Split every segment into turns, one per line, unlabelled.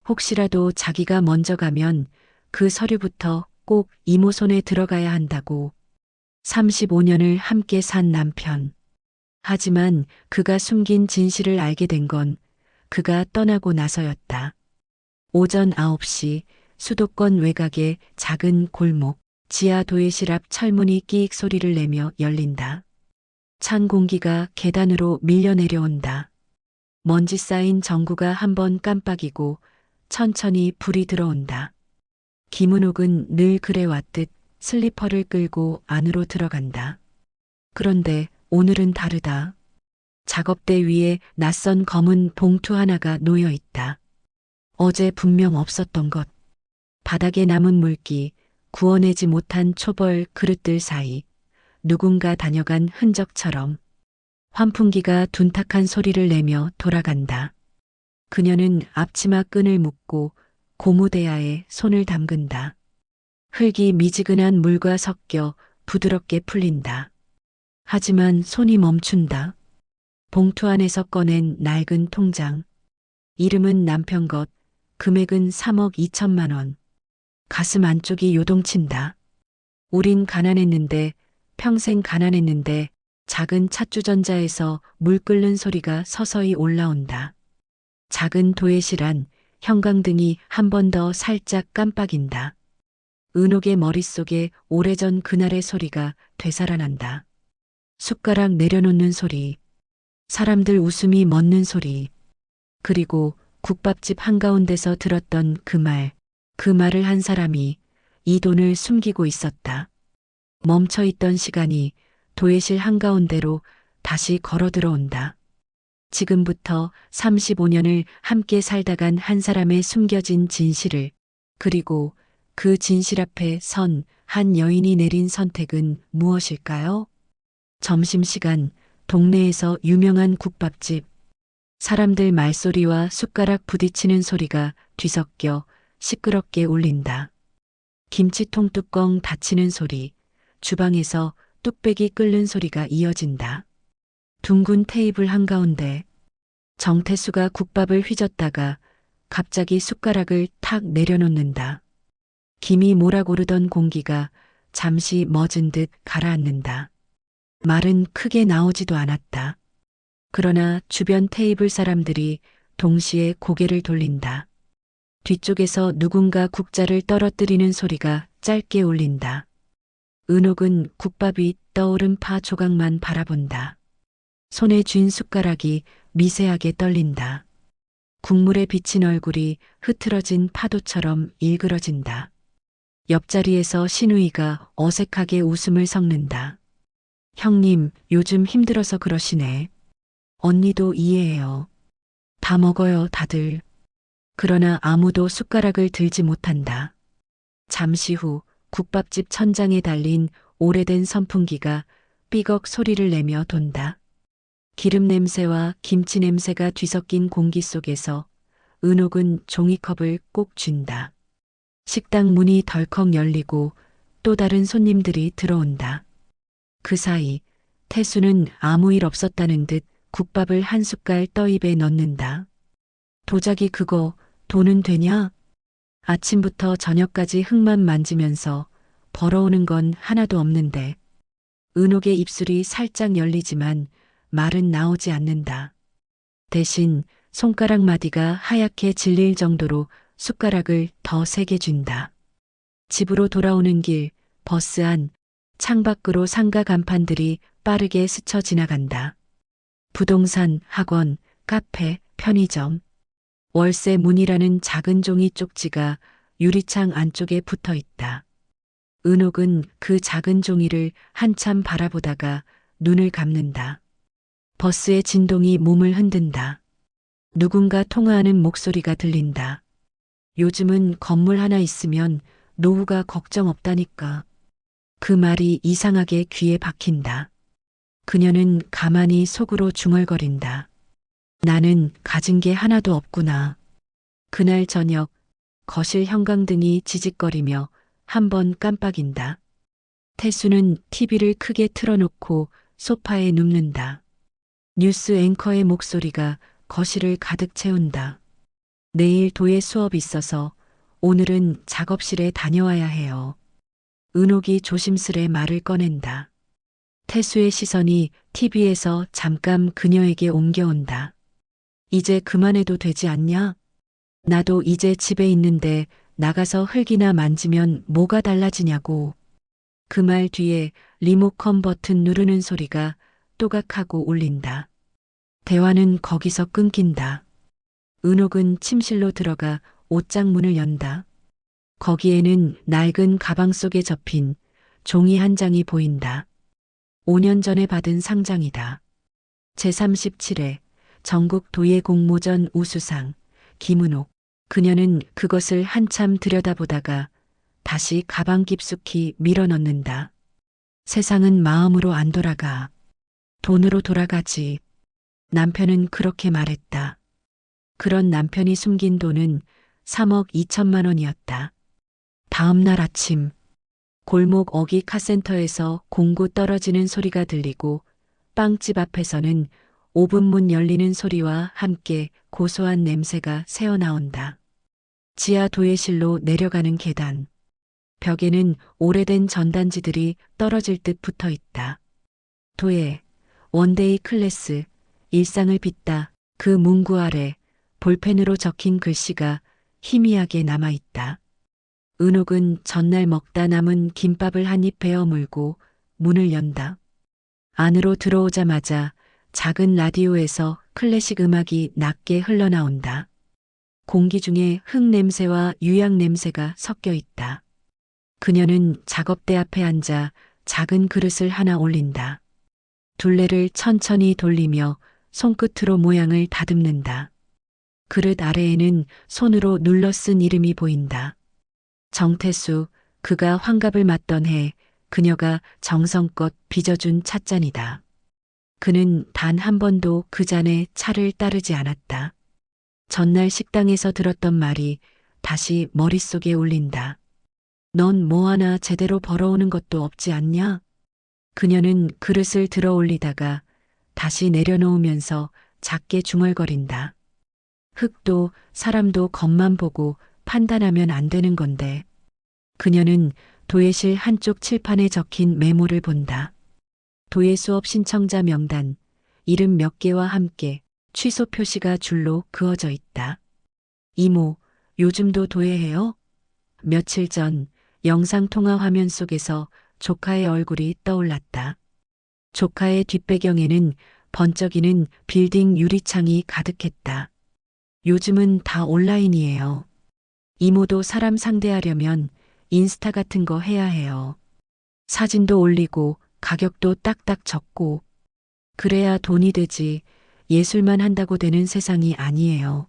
혹시라도 자기가 먼저 가면 그 서류부터 꼭 이모 손에 들어가야 한다고. 35년을 함께 산 남편. 하지만 그가 숨긴 진실을 알게 된 건 그가 떠나고 나서였다. 오전 9시 수도권 외곽의 작은 골목, 지하 도예실 앞 철문이 끼익 소리를 내며 열린다. 찬 공기가 계단으로 밀려 내려온다. 먼지 쌓인 전구가 한번 깜빡이고 천천히 불이 들어온다. 김은옥은 늘 그래왔듯 슬리퍼를 끌고 안으로 들어간다. 그런데 오늘은 다르다. 작업대 위에 낯선 검은 봉투 하나가 놓여 있다. 어제 분명 없었던 것. 바닥에 남은 물기, 구워내지 못한 초벌 그릇들 사이 누군가 다녀간 흔적처럼 환풍기가 둔탁한 소리를 내며 돌아간다. 그녀는 앞치마 끈을 묶고 고무대야에 손을 담근다. 흙이 미지근한 물과 섞여 부드럽게 풀린다. 하지만 손이 멈춘다. 봉투 안에서 꺼낸 낡은 통장. 이름은 남편 것, 금액은 3억 2천만 원. 가슴 안쪽이 요동친다. 우린 가난했는데, 평생 가난했는데, 작은 찻주전자에서 물 끓는 소리가 서서히 올라온다. 작은 도예실 안 형광등이 한 번 더 살짝 깜빡인다. 은옥의 머릿속에 오래전 그날의 소리가 되살아난다. 숟가락 내려놓는 소리, 사람들 웃음이 멎는 소리, 그리고 국밥집 한가운데서 들었던 그 말을 한 사람이 이 돈을 숨기고 있었다. 멈춰있던 시간이 도예실 한가운데로 다시 걸어 들어온다. 지금부터 35년을 함께 살다간 한 사람의 숨겨진 진실을, 그리고 그 진실 앞에 선 한 여인이 내린 선택은 무엇일까요? 점심시간, 동네에서 유명한 국밥집. 사람들 말소리와 숟가락 부딪히는 소리가 뒤섞여 시끄럽게 울린다. 김치통 뚜껑 닫히는 소리, 주방에서 뚝배기 끓는 소리가 이어진다. 둥근 테이블 한가운데 정태수가 국밥을 휘젓다가 갑자기 숟가락을 탁 내려놓는다. 김이 몰아오르던 공기가 잠시 멎은 듯 가라앉는다. 말은 크게 나오지도 않았다. 그러나 주변 테이블 사람들이 동시에 고개를 돌린다. 뒤쪽에서 누군가 국자를 떨어뜨리는 소리가 짧게 울린다. 은옥은 국밥이 떠오른 파 조각만 바라본다. 손에 쥔 숟가락이 미세하게 떨린다. 국물에 비친 얼굴이 흐트러진 파도처럼 일그러진다. 옆자리에서 신우이가 어색하게 웃음을 섞는다. 형님, 요즘 힘들어서 그러시네. 언니도 이해해요. 다 먹어요, 다들. 그러나 아무도 숟가락을 들지 못한다. 잠시 후 국밥집 천장에 달린 오래된 선풍기가 삐걱 소리를 내며 돈다. 기름 냄새와 김치 냄새가 뒤섞인 공기 속에서 은옥은 종이컵을 꼭 쥔다. 식당 문이 덜컥 열리고 또 다른 손님들이 들어온다. 그 사이 태수는 아무 일 없었다는 듯 국밥을 한 숟갈 떠입에 넣는다. 도자기 그거 돈은 되냐? 아침부터 저녁까지 흙만 만지면서 벌어오는 건 하나도 없는데. 은옥의 입술이 살짝 열리지만 말은 나오지 않는다. 대신 손가락 마디가 하얗게 질릴 정도로 숟가락을 더 세게 쥔다. 집으로 돌아오는 길, 버스 안, 창밖으로 상가 간판들이 빠르게 스쳐 지나간다. 부동산, 학원, 카페, 편의점. 월세 문이라는 작은 종이 쪽지가 유리창 안쪽에 붙어 있다. 은옥은 그 작은 종이를 한참 바라보다가 눈을 감는다. 버스의 진동이 몸을 흔든다. 누군가 통화하는 목소리가 들린다. 요즘은 건물 하나 있으면 노후가 걱정 없다니까. 그 말이 이상하게 귀에 박힌다. 그녀는 가만히 속으로 중얼거린다. 나는 가진 게 하나도 없구나. 그날 저녁 거실 형광등이 지직거리며 한 번 깜빡인다. 태수는 TV를 크게 틀어놓고 소파에 눕는다. 뉴스 앵커의 목소리가 거실을 가득 채운다. 내일 도예 수업 있어서 오늘은 작업실에 다녀와야 해요. 은옥이 조심스레 말을 꺼낸다. 태수의 시선이 TV에서 잠깐 그녀에게 옮겨온다. 이제 그만해도 되지 않냐? 나도 이제 집에 있는데 나가서 흙이나 만지면 뭐가 달라지냐고. 그 말 뒤에 리모컨 버튼 누르는 소리가 또각하고 울린다. 대화는 거기서 끊긴다. 은옥은 침실로 들어가 옷장 문을 연다. 거기에는 낡은 가방 속에 접힌 종이 한 장이 보인다. 5년 전에 받은 상장이다. 제37회 전국 도예 공모전 우수상 김은옥. 그녀는 그것을 한참 들여다보다가 다시 가방 깊숙이 밀어넣는다. 세상은 마음으로 안 돌아가. 돈으로 돌아가지. 남편은 그렇게 말했다. 그런 남편이 숨긴 돈은 3억 2천만 원이었다. 다음 날 아침 골목 어기 카센터에서 공구 떨어지는 소리가 들리고 빵집 앞에서는 오븐 문 열리는 소리와 함께 고소한 냄새가 새어나온다. 지하 도예실로 내려가는 계단. 벽에는 오래된 전단지들이 떨어질 듯 붙어 있다. 도예, 원데이 클래스, 일상을 빚다. 그 문구 아래 볼펜으로 적힌 글씨가 희미하게 남아 있다. 은옥은 전날 먹다 남은 김밥을 한 입 베어 물고 문을 연다. 안으로 들어오자마자 작은 라디오에서 클래식 음악이 낮게 흘러나온다. 공기 중에 흙 냄새와 유약 냄새가 섞여 있다. 그녀는 작업대 앞에 앉아 작은 그릇을 하나 올린다. 둘레를 천천히 돌리며 손끝으로 모양을 다듬는다. 그릇 아래에는 손으로 눌러 쓴 이름이 보인다. 정태수, 그가 환갑을 맞던 해 그녀가 정성껏 빚어준 찻잔이다. 그는 단 한 번도 그 잔에 차를 따르지 않았다. 전날 식당에서 들었던 말이 다시 머릿속에 울린다. 넌 뭐 하나 제대로 벌어오는 것도 없지 않냐? 그녀는 그릇을 들어 올리다가 다시 내려놓으면서 작게 중얼거린다. 흙도 사람도 겉만 보고 판단하면 안 되는 건데. 그녀는 도예실 한쪽 칠판에 적힌 메모를 본다. 도예 수업 신청자 명단, 이름 몇 개와 함께 취소 표시가 줄로 그어져 있다. 이모, 요즘도 도예해요? 며칠 전 영상통화 화면 속에서 조카의 얼굴이 떠올랐다. 조카의 뒷배경에는 번쩍이는 빌딩 유리창이 가득했다. 요즘은 다 온라인이에요. 이모도 사람 상대하려면 인스타 같은 거 해야 해요. 사진도 올리고 가격도 딱딱 적고 그래야 돈이 되지 예술만 한다고 되는 세상이 아니에요.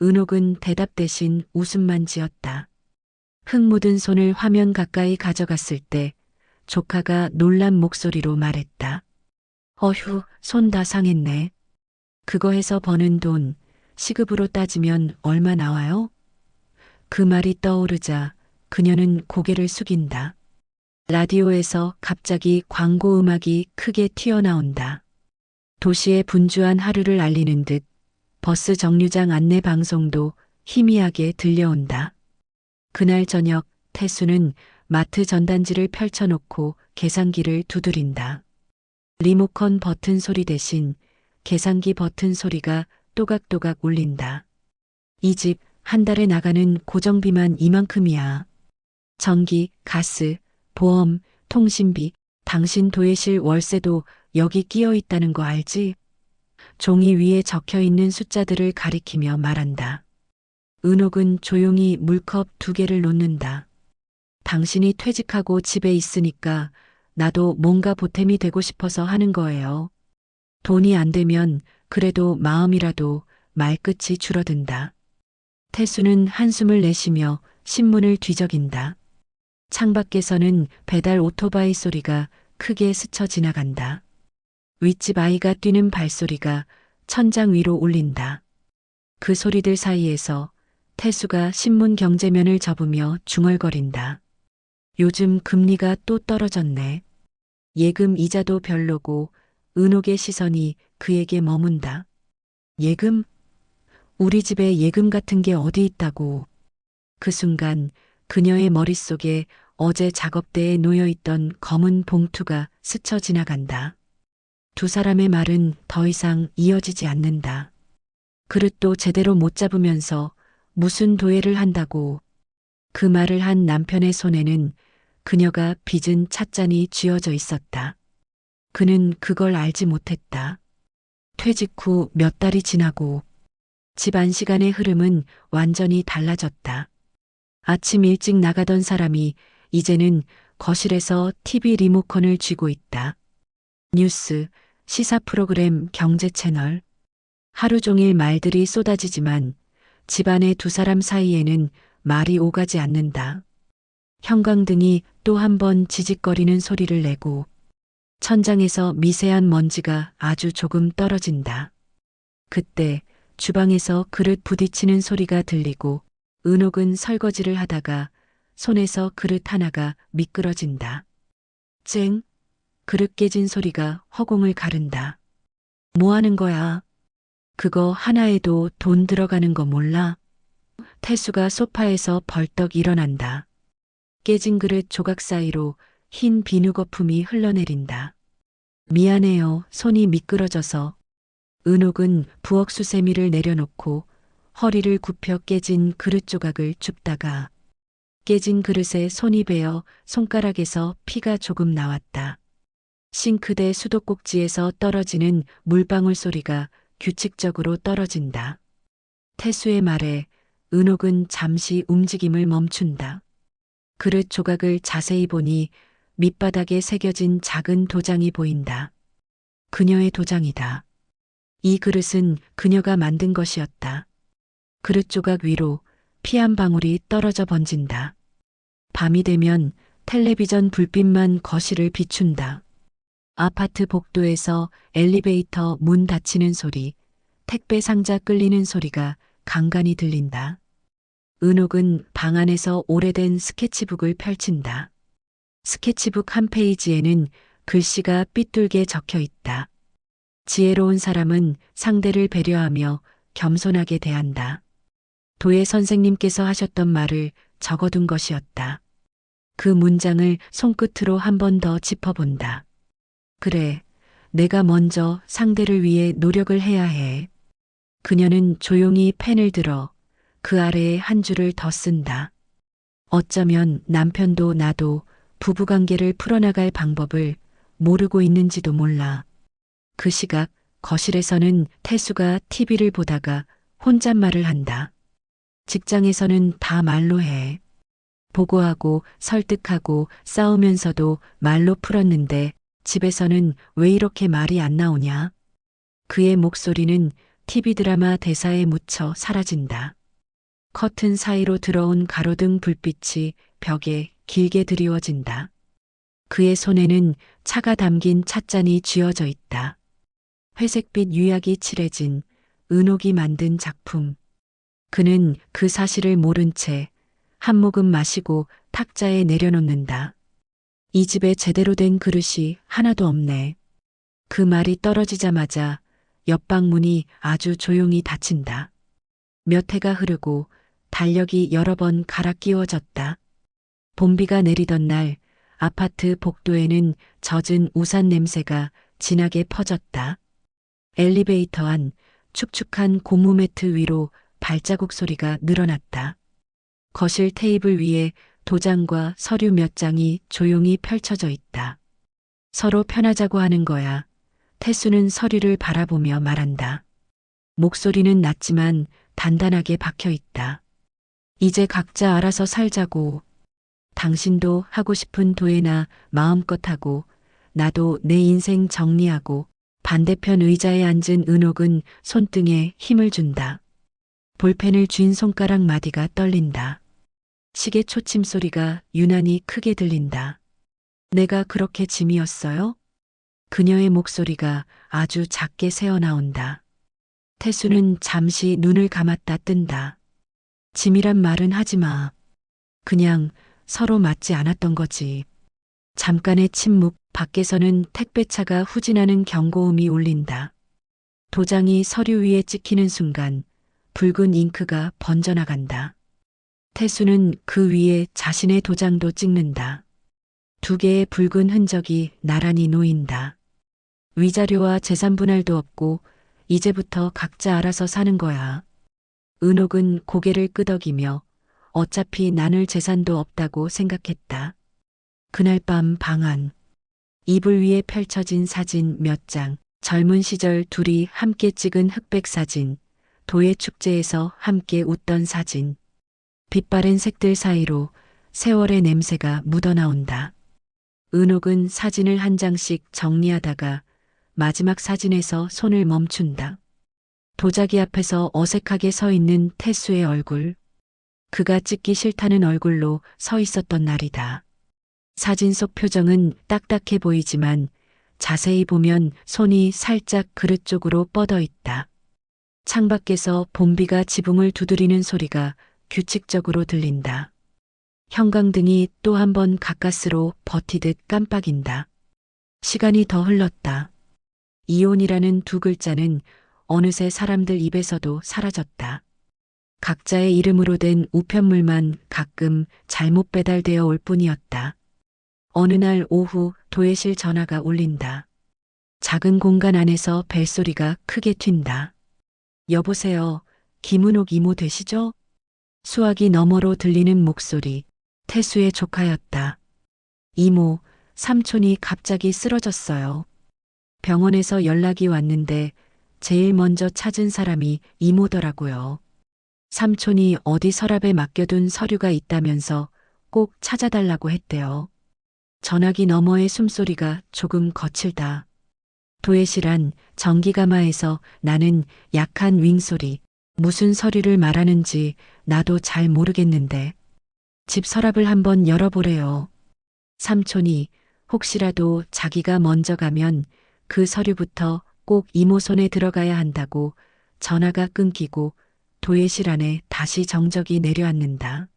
은옥은 대답 대신 웃음만 지었다. 흙 묻은 손을 화면 가까이 가져갔을 때 조카가 놀란 목소리로 말했다. 어휴, 손 다 상했네. 그거 해서 버는 돈 시급으로 따지면 얼마 나와요? 그 말이 떠오르자 그녀는 고개를 숙인다. 라디오에서 갑자기 광고 음악이 크게 튀어나온다. 도시의 분주한 하루를 알리는 듯 버스 정류장 안내 방송도 희미하게 들려온다. 그날 저녁 태수는 마트 전단지를 펼쳐놓고 계산기를 두드린다. 리모컨 버튼 소리 대신 계산기 버튼 소리가 또각또각 울린다. 이 집 한 달에 나가는 고정비만 이만큼이야. 전기, 가스, 보험, 통신비, 당신 도예실 월세도 여기 끼어 있다는 거 알지? 종이 위에 적혀 있는 숫자들을 가리키며 말한다. 은옥은 조용히 물컵 2개를 놓는다. 당신이 퇴직하고 집에 있으니까 나도 뭔가 보탬이 되고 싶어서 하는 거예요. 돈이 안 되면 그래도 마음이라도 말끝이 줄어든다. 태수는 한숨을 내쉬며 신문을 뒤적인다. 창밖에서는 배달 오토바이 소리가 크게 스쳐 지나간다. 윗집 아이가 뛰는 발소리가 천장 위로 울린다. 그 소리들 사이에서 태수가 신문 경제면을 접으며 중얼거린다. 요즘 금리가 또 떨어졌네. 예금 이자도 별로고 은옥의 시선이 그에게 머문다. 예금? 우리 집에 예금 같은 게 어디 있다고. 그 순간 그녀의 머릿속에 어제 작업대에 놓여있던 검은 봉투가 스쳐 지나간다. 두 사람의 말은 더 이상 이어지지 않는다. 그릇도 제대로 못 잡으면서 무슨 도애를 한다고. 그 말을 한 남편의 손에는 그녀가 빚은 찻잔이 쥐어져 있었다. 그는 그걸 알지 못했다. 퇴직 후 몇 달이 지나고 집안 시간의 흐름은 완전히 달라졌다. 아침 일찍 나가던 사람이 이제는 거실에서 TV 리모컨을 쥐고 있다. 뉴스, 시사 프로그램, 경제 채널. 하루 종일 말들이 쏟아지지만 집안의 두 사람 사이에는 말이 오가지 않는다. 형광등이 또 한 번 지직거리는 소리를 내고 천장에서 미세한 먼지가 아주 조금 떨어진다. 그때 주방에서 그릇 부딪히는 소리가 들리고 은옥은 설거지를 하다가 손에서 그릇 하나가 미끄러진다. 쨍! 그릇 깨진 소리가 허공을 가른다. 뭐 하는 거야? 그거 하나에도 돈 들어가는 거 몰라? 태수가 소파에서 벌떡 일어난다. 깨진 그릇 조각 사이로 흰 비누 거품이 흘러내린다. 미안해요. 손이 미끄러져서. 은옥은 부엌 수세미를 내려놓고 허리를 굽혀 깨진 그릇 조각을 줍다가 깨진 그릇에 손이 베어 손가락에서 피가 조금 나왔다. 싱크대 수도꼭지에서 떨어지는 물방울 소리가 규칙적으로 떨어진다. 태수의 말에 은옥은 잠시 움직임을 멈춘다. 그릇 조각을 자세히 보니 밑바닥에 새겨진 작은 도장이 보인다. 그녀의 도장이다. 이 그릇은 그녀가 만든 것이었다. 그릇 조각 위로 피 한 방울이 떨어져 번진다. 밤이 되면 텔레비전 불빛만 거실을 비춘다. 아파트 복도에서 엘리베이터 문 닫히는 소리, 택배 상자 끌리는 소리가 간간히 들린다. 은옥은 방 안에서 오래된 스케치북을 펼친다. 스케치북 한 페이지에는 글씨가 삐뚤게 적혀 있다. 지혜로운 사람은 상대를 배려하며 겸손하게 대한다. 도예 선생님께서 하셨던 말을 적어둔 것이었다. 그 문장을 손끝으로 한 번 더 짚어본다. 그래, 내가 먼저 상대를 위해 노력을 해야 해. 그녀는 조용히 펜을 들어 그 아래에 한 줄을 더 쓴다. 어쩌면 남편도 나도 부부관계를 풀어나갈 방법을 모르고 있는지도 몰라. 그 시각 거실에서는 태수가 TV를 보다가 혼잣말을 한다. 직장에서는 다 말로 해. 보고하고 설득하고 싸우면서도 말로 풀었는데 집에서는 왜 이렇게 말이 안 나오냐? 그의 목소리는 TV 드라마 대사에 묻혀 사라진다. 커튼 사이로 들어온 가로등 불빛이 벽에 길게 드리워진다. 그의 손에는 차가 담긴 찻잔이 쥐어져 있다. 회색빛 유약이 칠해진 은옥이 만든 작품. 그는 그 사실을 모른 채 한 모금 마시고 탁자에 내려놓는다. 이 집에 제대로 된 그릇이 하나도 없네. 그 말이 떨어지자마자 옆방 문이 아주 조용히 닫힌다. 몇 해가 흐르고 달력이 여러 번 갈아 끼워졌다. 봄비가 내리던 날 아파트 복도에는 젖은 우산 냄새가 진하게 퍼졌다. 엘리베이터 안 축축한 고무 매트 위로 발자국 소리가 늘어났다. 거실 테이블 위에 도장과 서류 몇 장이 조용히 펼쳐져 있다. 서로 편하자고 하는 거야. 태수는 서류를 바라보며 말한다. 목소리는 낮지만 단단하게 박혀 있다. 이제 각자 알아서 살자고. 당신도 하고 싶은 도예나 마음껏 하고 나도 내 인생 정리하고. 반대편 의자에 앉은 은옥은 손등에 힘을 준다. 볼펜을 쥔 손가락 마디가 떨린다. 시계 초침 소리가 유난히 크게 들린다. 내가 그렇게 짐이었어요? 그녀의 목소리가 아주 작게 새어나온다. 태수는 잠시 눈을 감았다 뜬다. 짐이란 말은 하지 마. 그냥 서로 맞지 않았던 거지. 잠깐의 침묵, 밖에서는 택배차가 후진하는 경고음이 울린다. 도장이 서류 위에 찍히는 순간 붉은 잉크가 번져나간다. 태수는 그 위에 자신의 도장도 찍는다. 두 개의 붉은 흔적이 나란히 놓인다. 위자료와 재산 분할도 없고 이제부터 각자 알아서 사는 거야. 은옥은 고개를 끄덕이며 어차피 나눌 재산도 없다고 생각했다. 그날 밤 방 안. 이불 위에 펼쳐진 사진 몇 장, 젊은 시절 둘이 함께 찍은 흑백 사진, 도예 축제에서 함께 웃던 사진. 빛바랜 색들 사이로 세월의 냄새가 묻어나온다. 은옥은 사진을 한 장씩 정리하다가 마지막 사진에서 손을 멈춘다. 도자기 앞에서 어색하게 서 있는 태수의 얼굴. 그가 찍기 싫다는 얼굴로 서 있었던 날이다. 사진 속 표정은 딱딱해 보이지만 자세히 보면 손이 살짝 그릇 쪽으로 뻗어 있다. 창밖에서 봄비가 지붕을 두드리는 소리가 규칙적으로 들린다. 형광등이 또 한 번 가까스로 버티듯 깜빡인다. 시간이 더 흘렀다. 이혼이라는 두 글자는 어느새 사람들 입에서도 사라졌다. 각자의 이름으로 된 우편물만 가끔 잘못 배달되어 올 뿐이었다. 어느 날 오후 도예실 전화가 울린다. 작은 공간 안에서 벨소리가 크게 튄다. 여보세요. 김은옥 이모 되시죠? 수화기 너머로 들리는 목소리. 태수의 조카였다. 이모, 삼촌이 갑자기 쓰러졌어요. 병원에서 연락이 왔는데 제일 먼저 찾은 사람이 이모더라고요. 삼촌이 어디 서랍에 맡겨둔 서류가 있다면서 꼭 찾아달라고 했대요. 전화기 너머의 숨소리가 조금 거칠다. 도예실안 전기가마에서 나는 약한 윙소리. 무슨 서류를 말하는지 나도 잘 모르겠는데. 집 서랍을 한번 열어보래요. 삼촌이 혹시라도 자기가 먼저 가면 그 서류부터 꼭 이모 손에 들어가야 한다고 전화가 끊기고 도예실 안에 다시 정적이 내려앉는다.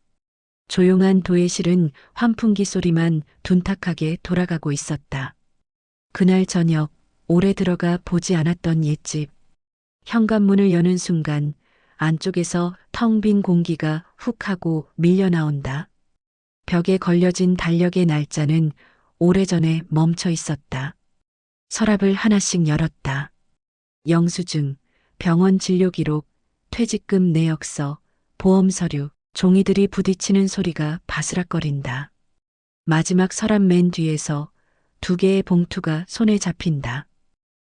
조용한 도예실은 환풍기 소리만 둔탁하게 돌아가고 있었다. 그날 저녁 오래 들어가 보지 않았던 옛집. 현관문을 여는 순간 안쪽에서 텅 빈 공기가 훅 하고 밀려 나온다. 벽에 걸려진 달력의 날짜는 오래전에 멈춰 있었다. 서랍을 하나씩 열었다. 영수증, 병원 진료 기록, 퇴직금 내역서, 보험 서류, 종이들이 부딪히는 소리가 바스락거린다. 마지막 서랍 맨 뒤에서 두 개의 봉투가 손에 잡힌다.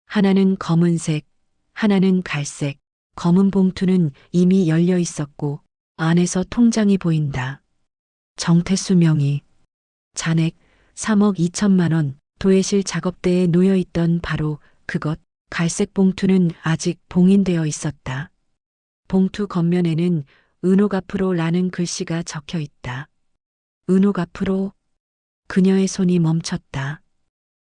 하나는 검은색, 하나는 갈색. 검은 봉투는 이미 열려 있었고 안에서 통장이 보인다. 정태수 명의. 잔액 3억 2천만 원. 도예실 작업대에 놓여 있던 바로 그것. 갈색 봉투는 아직 봉인되어 있었다. 봉투 겉면에는 은옥 앞으로 라는 글씨가 적혀 있다. 은옥 앞으로. 그녀의 손이 멈췄다.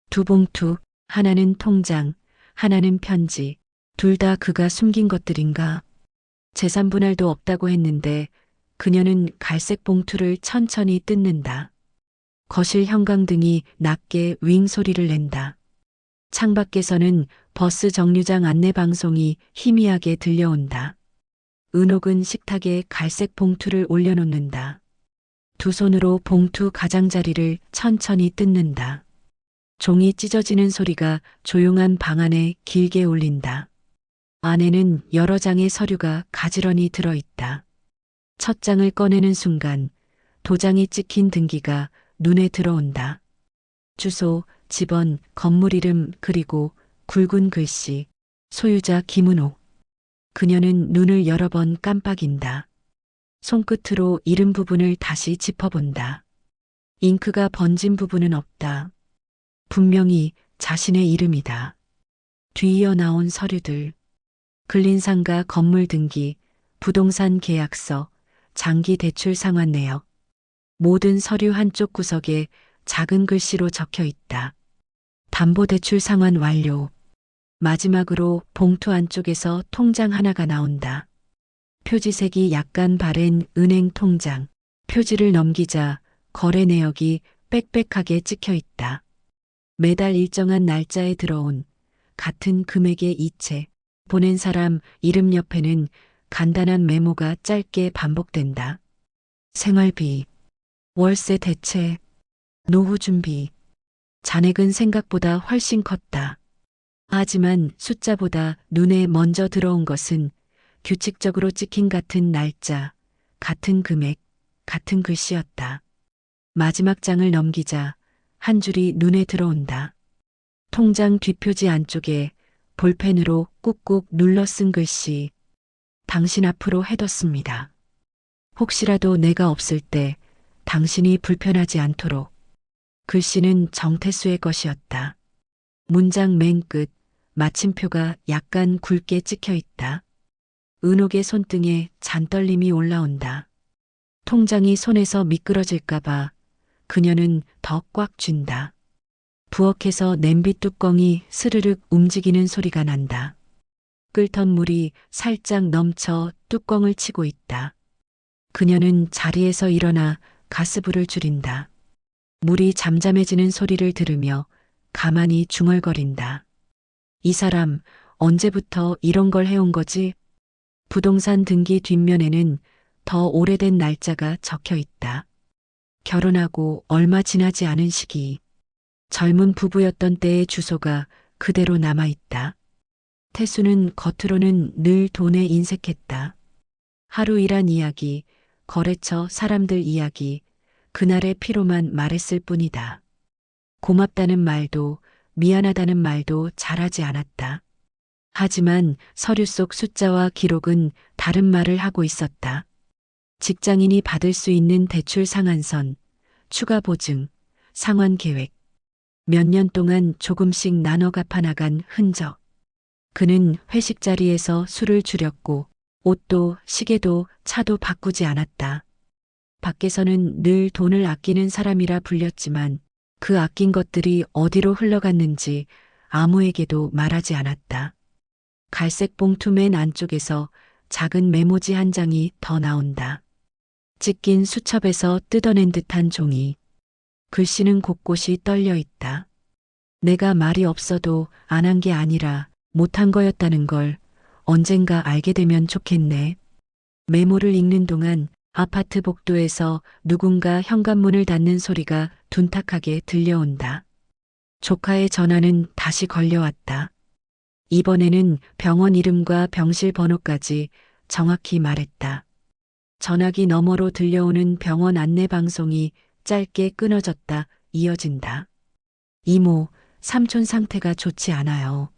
두 봉투, 하나는 통장, 하나는 편지. 둘 다 그가 숨긴 것들인가? 재산 분할도 없다고 했는데 그녀는 갈색 봉투를 천천히 뜯는다. 거실 형광등이 낮게 윙 소리를 낸다. 창밖에서는 버스 정류장 안내 방송이 희미하게 들려온다. 은옥은 식탁에 갈색 봉투를 올려놓는다. 두 손으로 봉투 가장자리를 천천히 뜯는다. 종이 찢어지는 소리가 조용한 방 안에 길게 울린다. 안에는 여러 장의 서류가 가지런히 들어있다. 첫 장을 꺼내는 순간 도장이 찍힌 등기가 눈에 들어온다. 주소, 집원, 건물 이름 그리고 굵은 글씨. 소유자 김은옥. 그녀는 눈을 여러 번 깜빡인다. 손끝으로 이름 부분을 다시 짚어본다. 잉크가 번진 부분은 없다. 분명히 자신의 이름이다. 뒤이어 나온 서류들. 근린상가 건물 등기, 부동산 계약서, 장기 대출 상환 내역. 모든 서류 한쪽 구석에 작은 글씨로 적혀 있다. 담보대출 상환 완료. 마지막으로 봉투 안쪽에서 통장 하나가 나온다. 표지색이 약간 바랜 은행 통장. 표지를 넘기자 거래 내역이 빽빽하게 찍혀 있다. 매달 일정한 날짜에 들어온 같은 금액의 이체. 보낸 사람 이름 옆에는 간단한 메모가 짧게 반복된다. 생활비, 월세 대체, 노후 준비. 잔액은 생각보다 훨씬 컸다. 하지만 숫자보다 눈에 먼저 들어온 것은 규칙적으로 찍힌 같은 날짜, 같은 금액, 같은 글씨였다. 마지막 장을 넘기자 한 줄이 눈에 들어온다. 통장 뒷표지 안쪽에 볼펜으로 꾹꾹 눌러 쓴 글씨. 당신 앞으로 해뒀습니다. 혹시라도 내가 없을 때 당신이 불편하지 않도록. 글씨는 정태수의 것이었다. 문장 맨 끝 마침표가 약간 굵게 찍혀 있다. 은옥의 손등에 잔떨림이 올라온다. 통장이 손에서 미끄러질까봐 그녀는 더 꽉 쥔다. 부엌에서 냄비 뚜껑이 스르륵 움직이는 소리가 난다. 끓던 물이 살짝 넘쳐 뚜껑을 치고 있다. 그녀는 자리에서 일어나 가스불을 줄인다. 물이 잠잠해지는 소리를 들으며 가만히 중얼거린다. 이 사람 언제부터 이런 걸 해온 거지? 부동산 등기 뒷면에는 더 오래된 날짜가 적혀 있다. 결혼하고 얼마 지나지 않은 시기. 젊은 부부였던 때의 주소가 그대로 남아 있다. 태수는 겉으로는 늘 돈에 인색했다. 하루 일한 이야기, 거래처 사람들 이야기, 그날의 피로만 말했을 뿐이다. 고맙다는 말도 미안하다는 말도 잘하지 않았다. 하지만 서류 속 숫자와 기록은 다른 말을 하고 있었다. 직장인이 받을 수 있는 대출 상한선, 추가 보증, 상환 계획. 몇 년 동안 조금씩 나눠 갚아나간 흔적. 그는 회식 자리에서 술을 줄였고 옷도 시계도 차도 바꾸지 않았다. 밖에서는 늘 돈을 아끼는 사람이라 불렸지만 그 아낀 것들이 어디로 흘러갔는지 아무에게도 말하지 않았다. 갈색 봉투 맨 안쪽에서 작은 메모지 한 장이 더 나온다. 찢긴 수첩에서 뜯어낸 듯한 종이. 글씨는 곳곳이 떨려 있다. 내가 말이 없어도 안 한 게 아니라 못한 거였다는 걸 언젠가 알게 되면 좋겠네. 메모를 읽는 동안 아파트 복도에서 누군가 현관문을 닫는 소리가 둔탁하게 들려온다. 조카의 전화는 다시 걸려왔다. 이번에는 병원 이름과 병실 번호까지 정확히 말했다. 전화기 너머로 들려오는 병원 안내 방송이 짧게 끊어졌다 이어진다. 이모, 삼촌 상태가 좋지 않아요.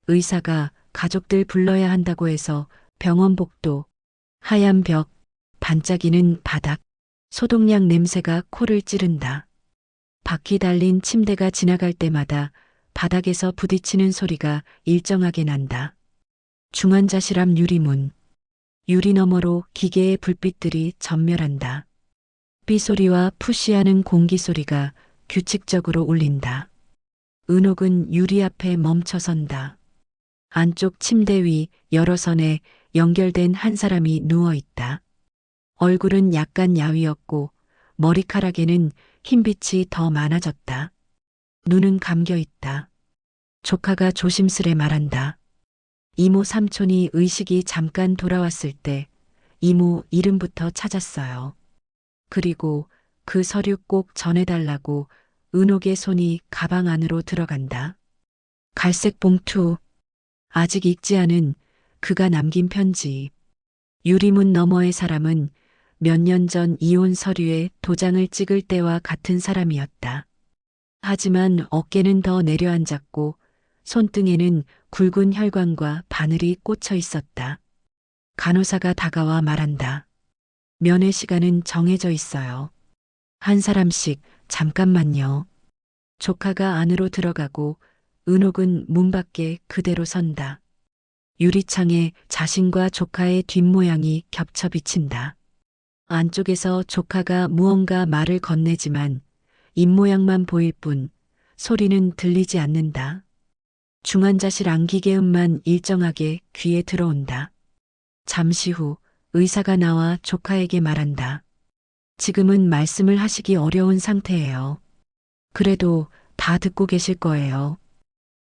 의사가 가족들 불러야 한다고 해서 병원 복도, 하얀 벽, 반짝이는 바닥, 소독약 냄새가 코를 찌른다. 바퀴 달린 침대가 지나갈 때마다 바닥에서 부딪히는 소리가 일정하게 난다. 중환자실 앞 유리문, 유리 너머로 기계의 불빛들이 전멸한다. 삐소리와 푸시하는 공기 소리가 규칙적으로 울린다. 은옥은 유리 앞에 멈춰선다. 안쪽 침대 위 여러 선에 연결된 한 사람이 누워 있다. 얼굴은 약간 야위었고 머리카락에는 흰빛이 더 많아졌다. 눈은 감겨 있다. 조카가 조심스레 말한다. 이모 삼촌이 의식이 잠깐 돌아왔을 때 이모 이름부터 찾았어요. 그리고 그 서류 꼭 전해달라고 은옥의 손이 가방 안으로 들어간다. 갈색 봉투, 아직 읽지 않은 그가 남긴 편지. 유리문 너머의 사람은 몇 년 전 이혼 서류에 도장을 찍을 때와 같은 사람이었다. 하지만 어깨는 더 내려앉았고 손등에는 굵은 혈관과 바늘이 꽂혀 있었다. 간호사가 다가와 말한다. 면회 시간은 정해져 있어요. 한 사람씩 잠깐만요. 조카가 안으로 들어가고 은옥은 문 밖에 그대로 선다. 유리창에 자신과 조카의 뒷모양이 겹쳐 비친다. 안쪽에서 조카가 무언가 말을 건네지만 입모양만 보일 뿐 소리는 들리지 않는다. 중환자실 안기계음만 일정하게 귀에 들어온다. 잠시 후 의사가 나와 조카에게 말한다. 지금은 말씀을 하시기 어려운 상태예요. 그래도 다 듣고 계실 거예요.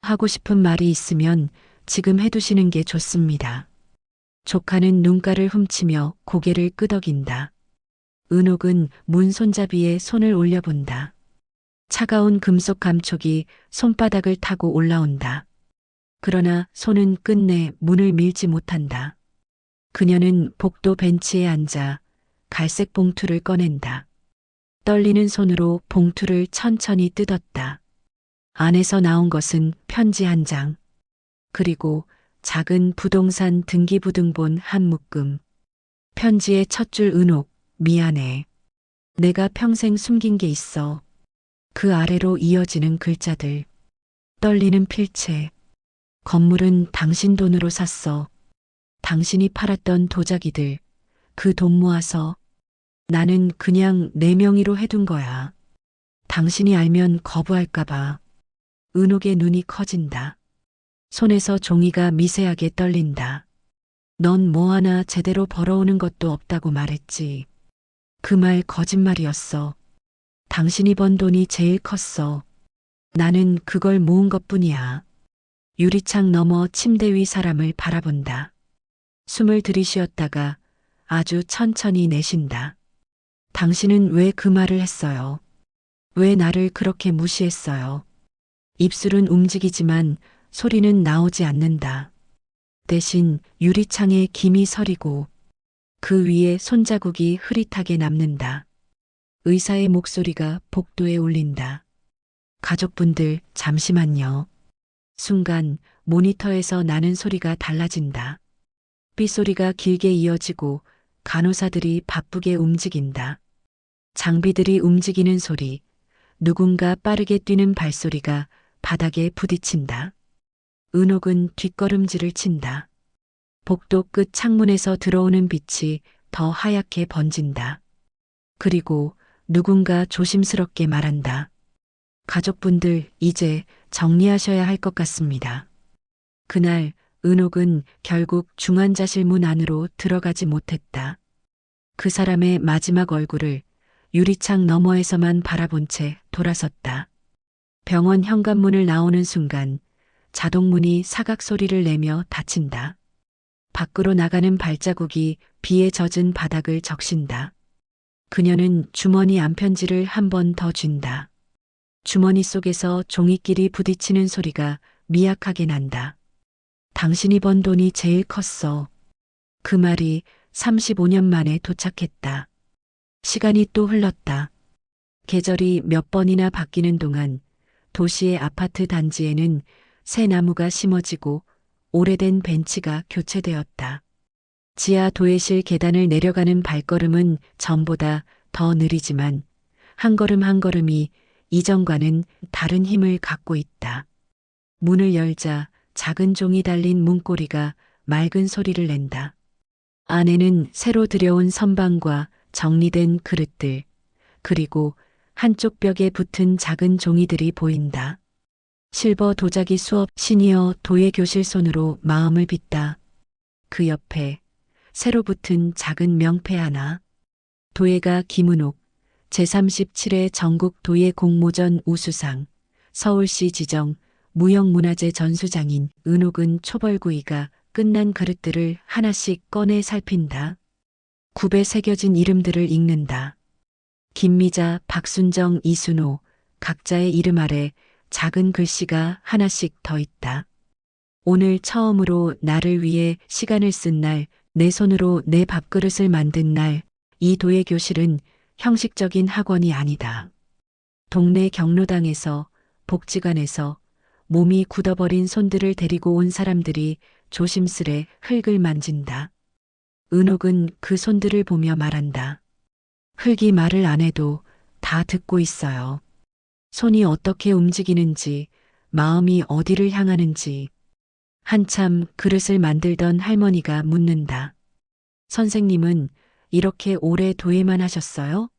하고 싶은 말이 있으면 지금 해두시는 게 좋습니다. 조카는 눈가를 훔치며 고개를 끄덕인다. 은옥은 문 손잡이에 손을 올려본다. 차가운 금속 감촉이 손바닥을 타고 올라온다. 그러나 손은 끝내 문을 밀지 못한다. 그녀는 복도 벤치에 앉아 갈색 봉투를 꺼낸다. 떨리는 손으로 봉투를 천천히 뜯었다. 안에서 나온 것은 편지 한 장, 그리고 작은 부동산 등기부등본 한 묶음. 편지의 첫 줄 은옥, 미안해. 내가 평생 숨긴 게 있어. 그 아래로 이어지는 글자들. 떨리는 필체. 건물은 당신 돈으로 샀어. 당신이 팔았던 도자기들. 그 돈 모아서 나는 그냥 내 명의로 해둔 거야. 당신이 알면 거부할까봐. 은옥의 눈이 커진다. 손에서 종이가 미세하게 떨린다. 넌 뭐 하나 제대로 벌어오는 것도 없다고 말했지. 그 말 거짓말이었어. 당신이 번 돈이 제일 컸어. 나는 그걸 모은 것뿐이야. 유리창 너머 침대 위 사람을 바라본다. 숨을 들이쉬었다가 아주 천천히 내쉰다. 당신은 왜 그 말을 했어요? 왜 나를 그렇게 무시했어요? 입술은 움직이지만 소리는 나오지 않는다. 대신 유리창에 김이 서리고 그 위에 손자국이 흐릿하게 남는다. 의사의 목소리가 복도에 울린다. 가족분들, 잠시만요. 순간 모니터에서 나는 소리가 달라진다. 삐소리가 길게 이어지고 간호사들이 바쁘게 움직인다. 장비들이 움직이는 소리, 누군가 빠르게 뛰는 발소리가 바닥에 부딪힌다. 은옥은 뒷걸음질을 친다. 복도 끝 창문에서 들어오는 빛이 더 하얗게 번진다. 그리고 누군가 조심스럽게 말한다. 가족분들, 이제 정리하셔야 할 것 같습니다. 그날 은옥은 결국 중환자실 문 안으로 들어가지 못했다. 그 사람의 마지막 얼굴을 유리창 너머에서만 바라본 채 돌아섰다. 병원 현관문을 나오는 순간 자동문이 사각 소리를 내며 닫힌다. 밖으로 나가는 발자국이 비에 젖은 바닥을 적신다. 그녀는 주머니 안편지를 한 번 더 쥔다. 주머니 속에서 종이끼리 부딪히는 소리가 미약하게 난다. 당신이 번 돈이 제일 컸어. 그 말이 35년 만에 도착했다. 시간이 또 흘렀다. 계절이 몇 번이나 바뀌는 동안 도시의 아파트 단지에는 새 나무가 심어지고 오래된 벤치가 교체되었다. 지하 도예실 계단을 내려가는 발걸음은 전보다 더 느리지만 한 걸음 한 걸음이 이전과는 다른 힘을 갖고 있다. 문을 열자 작은 종이 달린 문고리가 맑은 소리를 낸다. 안에는 새로 들여온 선반과 정리된 그릇들, 그리고 한쪽 벽에 붙은 작은 종이들이 보인다. 실버 도자기 수업 시니어 도예 교실 손으로 마음을 빚다. 그 옆에 새로 붙은 작은 명패 하나. 도예가 김은옥, 제37회 전국 도예 공모전 우수상, 서울시 지정 무형문화재 전수장인 은옥은 초벌구이가 끝난 그릇들을 하나씩 꺼내 살핀다. 굽에 새겨진 이름들을 읽는다. 김미자, 박순정, 이순호, 각자의 이름 아래 작은 글씨가 하나씩 더 있다. 오늘 처음으로 나를 위해 시간을 쓴 날, 내 손으로 내 밥그릇을 만든 날, 이 도예 교실은 형식적인 학원이 아니다. 동네 경로당에서, 복지관에서 몸이 굳어버린 손들을 데리고 온 사람들이 조심스레 흙을 만진다. 은옥은 그 손들을 보며 말한다. 흙이 말을 안 해도 다 듣고 있어요. 손이 어떻게 움직이는지, 마음이 어디를 향하는지. 한참 그릇을 만들던 할머니가 묻는다. 선생님은 이렇게 오래 도예만 하셨어요?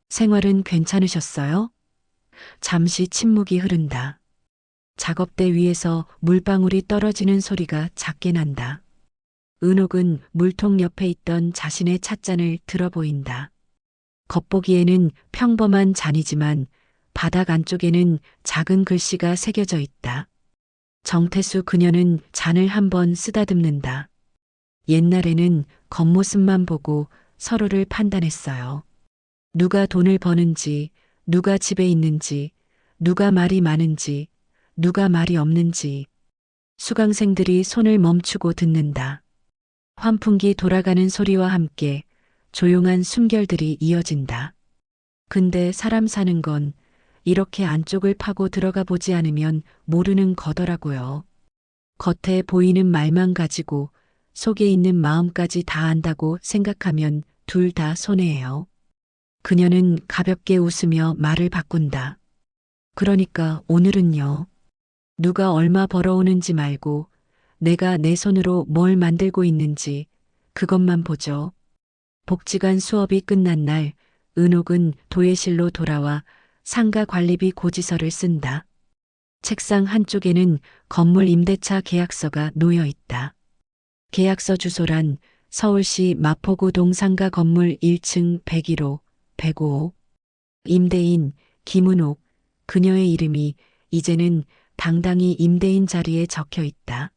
생활은 괜찮으셨어요? 잠시 침묵이 흐른다. 작업대 위에서 물방울이 떨어지는 소리가 작게 난다. 은옥은 물통 옆에 있던 자신의 찻잔을 들어 보인다. 겉보기에는 평범한 잔이지만 바닥 안쪽에는 작은 글씨가 새겨져 있다. 정태수 그녀는 잔을 한번 쓰다듬는다. 옛날에는 겉모습만 보고 서로를 판단했어요. 누가 돈을 버는지, 누가 집에 있는지, 누가 말이 많은지, 누가 말이 없는지. 수강생들이 손을 멈추고 듣는다. 환풍기 돌아가는 소리와 함께 조용한 숨결들이 이어진다. 근데 사람 사는 건 이렇게 안쪽을 파고 들어가 보지 않으면 모르는 거더라고요. 겉에 보이는 말만 가지고 속에 있는 마음까지 다 안다고 생각하면 둘 다 손해예요. 그녀는 가볍게 웃으며 말을 바꾼다. 그러니까 오늘은요. 누가 얼마 벌어오는지 말고 내가 내 손으로 뭘 만들고 있는지 그것만 보죠. 복지관 수업이 끝난 날 은옥은 도예실로 돌아와 상가 관리비 고지서를 쓴다. 책상 한쪽에는 건물 임대차 계약서가 놓여 있다. 계약서 주소란 서울시 마포구동 상가 건물 1층 101호, 105호. 임대인 김은옥, 그녀의 이름이 이제는 당당히 임대인 자리에 적혀 있다.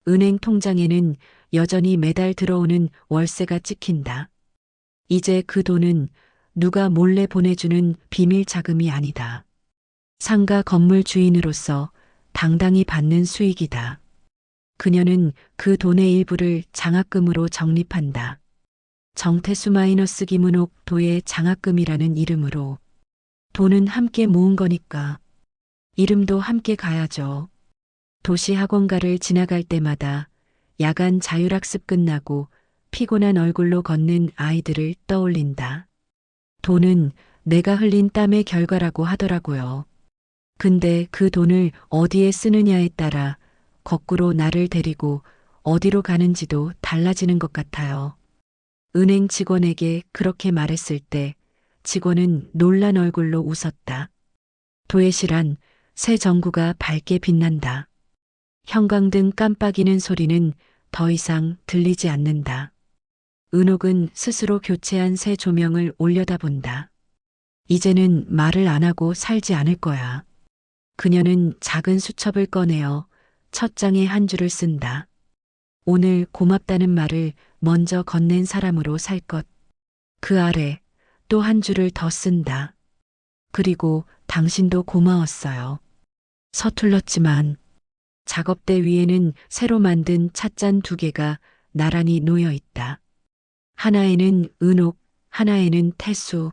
은행 통장에는 여전히 매달 들어오는 월세가 찍힌다. 이제 그 돈은 누가 몰래 보내주는 비밀 자금이 아니다. 상가 건물 주인으로서 당당히 받는 수익이다. 그녀는 그 돈의 일부를 장학금으로 적립한다. 정태수 마이너스 김은옥 도의 장학금이라는 이름으로. 돈은 함께 모은 거니까 이름도 함께 가야죠. 도시 학원가를 지나갈 때마다 야간 자율학습 끝나고 피곤한 얼굴로 걷는 아이들을 떠올린다. 돈은 내가 흘린 땀의 결과라고 하더라고요. 근데 그 돈을 어디에 쓰느냐에 따라 거꾸로 나를 데리고 어디로 가는지도 달라지는 것 같아요. 은행 직원에게 그렇게 말했을 때 직원은 놀란 얼굴로 웃었다. 도예실안 새 전구가 밝게 빛난다. 형광등 깜빡이는 소리는 더 이상 들리지 않는다. 은옥은 스스로 교체한 새 조명을 올려다본다. 이제는 말을 안 하고 살지 않을 거야. 그녀는 작은 수첩을 꺼내어 첫 장에 한 줄을 쓴다. 오늘 고맙다는 말을 먼저 건넨 사람으로 살 것. 그 아래 또 한 줄을 더 쓴다. 그리고 당신도 고마웠어요. 서툴렀지만 작업대 위에는 새로 만든 찻잔 2개가 나란히 놓여 있다. 하나에는 은옥, 하나에는 태수.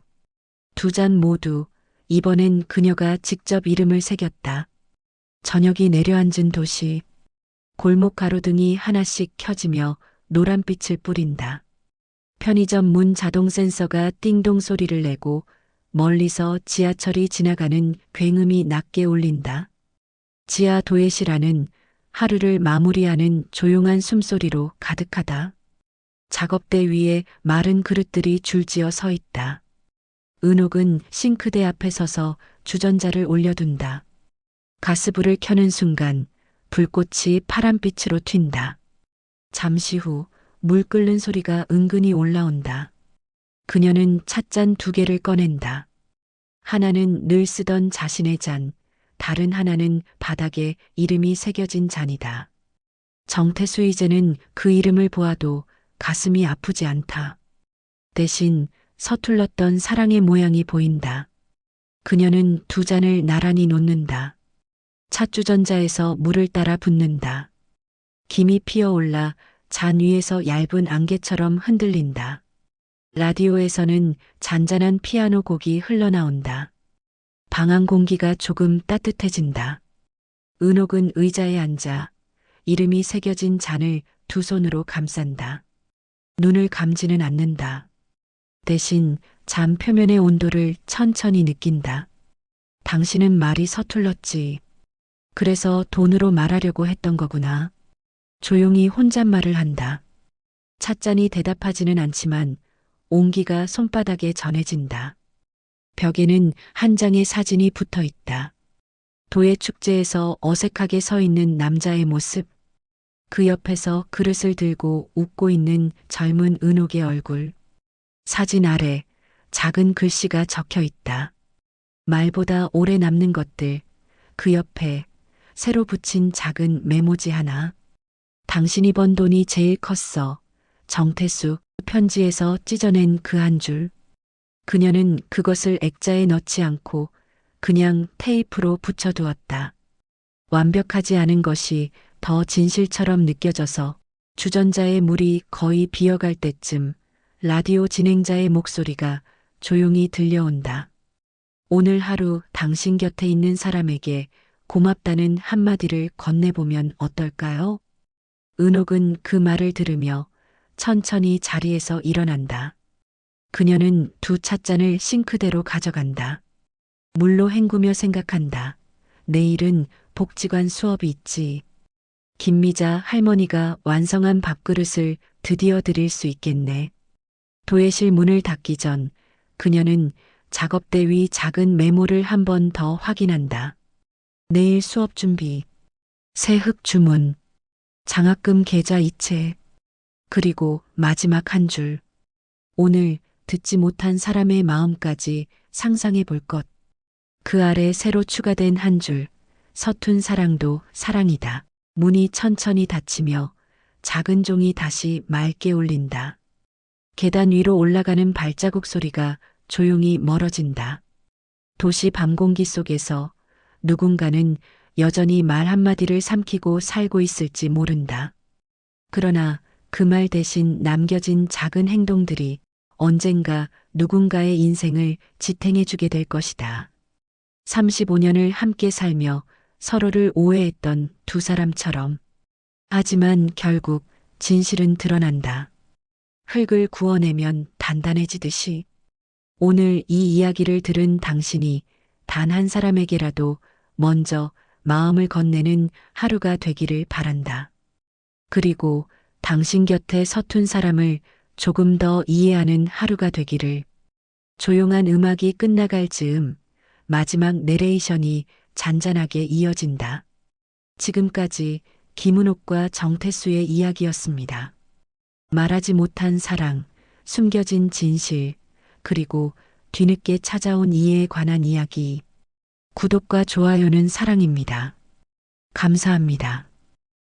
2잔 모두 이번엔 그녀가 직접 이름을 새겼다. 저녁이 내려앉은 도시. 골목 가로등이 하나씩 켜지며 노란빛을 뿌린다. 편의점 문 자동 센서가 띵동 소리를 내고 멀리서 지하철이 지나가는 굉음이 낮게 울린다. 지하 도예실 안은 하루를 마무리하는 조용한 숨소리로 가득하다. 작업대 위에 마른 그릇들이 줄지어 서 있다. 은옥은 싱크대 앞에 서서 주전자를 올려둔다. 가스불을 켜는 순간 불꽃이 파란빛으로 튄다. 잠시 후 물 끓는 소리가 은근히 올라온다. 그녀는 찻잔 2개를 꺼낸다. 하나는 늘 쓰던 자신의 잔, 다른 하나는 바닥에 이름이 새겨진 잔이다. 정태수. 이제는 그 이름을 보아도 가슴이 아프지 않다. 대신 서툴렀던 사랑의 모양이 보인다. 그녀는 2잔을 나란히 놓는다. 찻주전자에서 물을 따라 붓는다. 김이 피어올라 잔 위에서 얇은 안개처럼 흔들린다. 라디오에서는 잔잔한 피아노 곡이 흘러나온다. 방안 공기가 조금 따뜻해진다. 은옥은 의자에 앉아 이름이 새겨진 잔을 2 손으로 감싼다. 눈을 감지는 않는다. 대신 잔 표면의 온도를 천천히 느낀다. 당신은 말이 서툴렀지. 그래서 돈으로 말하려고 했던 거구나. 조용히 혼잣말을 한다. 찻잔이 대답하지는 않지만 온기가 손바닥에 전해진다. 벽에는 한 장의 사진이 붙어 있다. 도예 축제에서 어색하게 서 있는 남자의 모습. 그 옆에서 그릇을 들고 웃고 있는 젊은 은옥의 얼굴. 사진 아래 작은 글씨가 적혀 있다. 말보다 오래 남는 것들. 그 옆에 새로 붙인 작은 메모지 하나. 당신이 번 돈이 제일 컸어. 정태수 편지에서 찢어낸 그 한 줄. 그녀는 그것을 액자에 넣지 않고 그냥 테이프로 붙여두었다. 완벽하지 않은 것이 더 진실처럼 느껴져서 주전자의 물이 거의 비어갈 때쯤 라디오 진행자의 목소리가 조용히 들려온다. 오늘 하루 당신 곁에 있는 사람에게 고맙다는 한마디를 건네보면 어떨까요? 은옥은 그 말을 들으며 천천히 자리에서 일어난다. 그녀는 두 찻잔을 싱크대로 가져간다. 물로 헹구며 생각한다. 내일은 복지관 수업이 있지. 김미자 할머니가 완성한 밥그릇을 드디어 드릴 수 있겠네. 도예실 문을 닫기 전 그녀는 작업대 위 작은 메모를 한 번 더 확인한다. 내일 수업 준비, 새흙 주문, 장학금 계좌 이체, 그리고 마지막 한 줄. 오늘 듣지 못한 사람의 마음까지 상상해 볼 것. 그 아래 새로 추가된 한 줄. 서툰 사랑도 사랑이다. 문이 천천히 닫히며 작은 종이 다시 맑게 울린다. 계단 위로 올라가는 발자국 소리가 조용히 멀어진다. 도시 밤 공기 속에서 누군가는 여전히 말 한마디를 삼키고 살고 있을지 모른다. 그러나 그 말 대신 남겨진 작은 행동들이 언젠가 누군가의 인생을 지탱해주게 될 것이다. 35년을 함께 살며 서로를 오해했던 두 사람처럼. 하지만 결국 진실은 드러난다. 흙을 구워내면 단단해지듯이. 오늘 이 이야기를 들은 당신이 단 한 사람에게라도 먼저 마음을 건네는 하루가 되기를 바란다. 그리고 당신 곁에 서툰 사람을 조금 더 이해하는 하루가 되기를. 조용한 음악이 끝나갈 즈음 마지막 내레이션이 잔잔하게 이어진다. 지금까지 김은옥과 정태수의 이야기였습니다. 말하지 못한 사랑, 숨겨진 진실, 그리고 뒤늦게 찾아온 이해에 관한 이야기. 구독과 좋아요는 사랑입니다. 감사합니다.